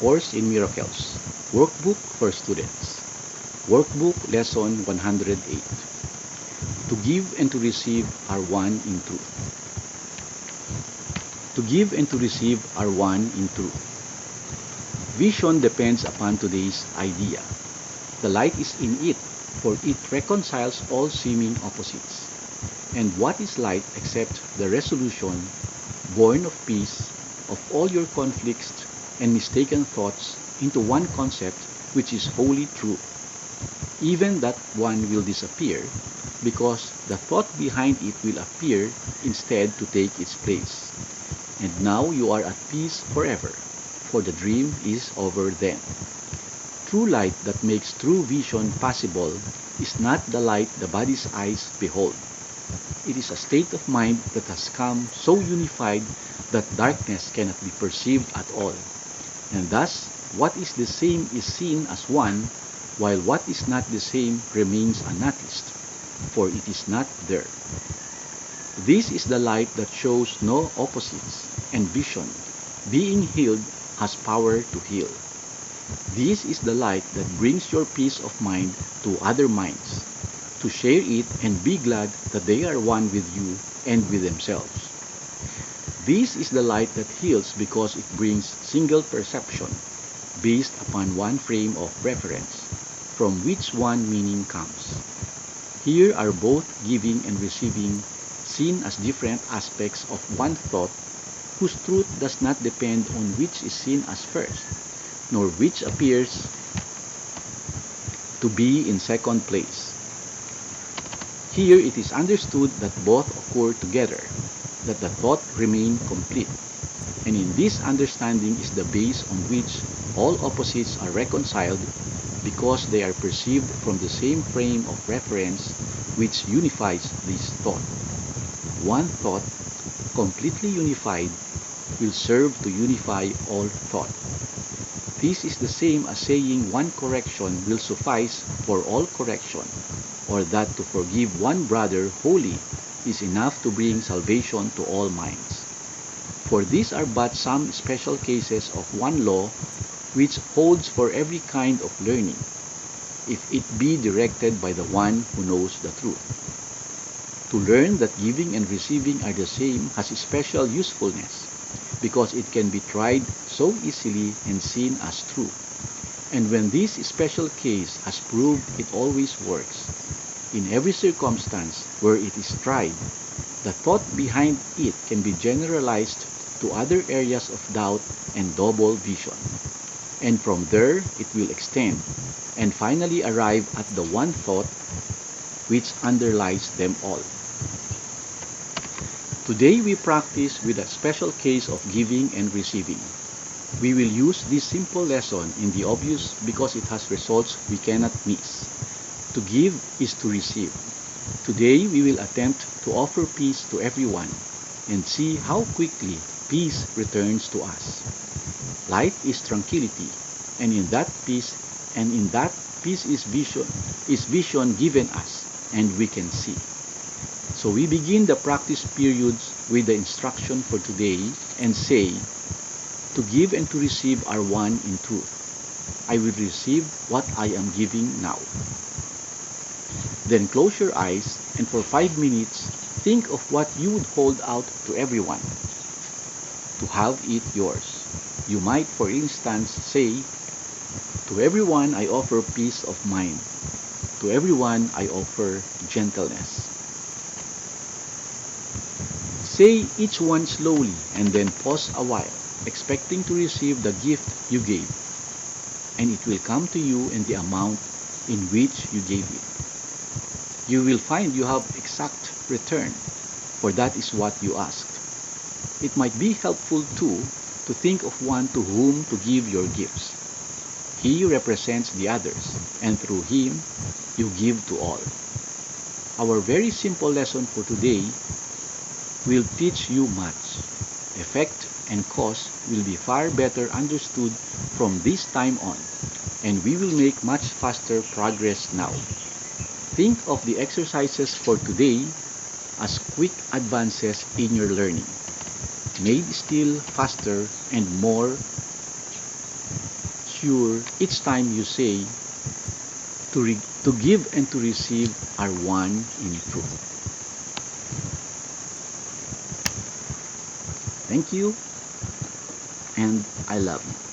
Course in Miracles, Workbook for Students. Workbook Lesson 108. To give and to receive are one in truth. To give and to receive are one in truth. Vision depends upon today's idea. The light is in it, for it reconciles all seeming opposites. And what is light except the resolution, born of peace, of all your conflicts and mistaken thoughts into one concept which is wholly true. Even that one will disappear because the thought behind it will appear instead to take its place. And now you are at peace forever, for the dream is over then. True light that makes true vision possible is not the light the body's eyes behold. It is a state of mind that has come so unified that darkness cannot be perceived at all. And thus, what is the same is seen as one, while what is not the same remains unnoticed, for it is not there. This is the light that shows no opposites, and vision, being healed, has power to heal. This is the light that brings your peace of mind to other minds, to share it and be glad that they are one with you and with themselves. This is the light that heals because it brings single perception, based upon one frame of reference, from which one meaning comes. Here are both giving and receiving seen as different aspects of one thought, whose truth does not depend on which is seen as first, nor which appears to be in second place. Here it is understood that both occur together, that the thought remain complete, and in this understanding is the base on which all opposites are reconciled, because they are perceived from the same frame of reference which unifies this thought. One thought, completely unified, will serve to unify all thought. This is the same as saying one correction will suffice for all correction, or that to forgive one brother wholly is enough to bring salvation to all minds. For these are but some special cases of one law which holds for every kind of learning, if it be directed by the one who knows the truth. To learn that giving and receiving are the same has a special usefulness, because it can be tried so easily and seen as true. And when this special case has proved it always works, in every circumstance where it is tried, the thought behind it can be generalized to other areas of doubt and double vision. And from there it will extend, and finally arrive at the one thought which underlies them all. Today we practice with a special case of giving and receiving. We will use this simple lesson in the obvious because it has results we cannot miss. To give is to receive. Today we will attempt to offer peace to everyone and see how quickly peace returns to us. Light is tranquility, and in that peace is vision given us, and we can see. So we begin the practice periods with the instruction for today and say, to give and to receive are one in truth. I will receive what I am giving now. Then close your eyes and for 5 minutes think of what you would hold out to everyone, to have it yours. You might, for instance, say, to everyone I offer peace of mind. To everyone I offer gentleness. Say each one slowly and then pause a while, expecting to receive the gift you gave, and it will come to you in the amount in which you gave it. You will find you have exact return, for that is what you asked. It might be helpful too to think of one to whom to give your gifts. He represents the others, and through him, you give to all. Our very simple lesson for today will teach you much. Effect and cause will be far better understood from this time on, and we will make much faster progress now. Think of the exercises for today as quick advances in your learning, made still faster and more sure each time you say, to give and to receive are one in truth. Thank you, and I love you.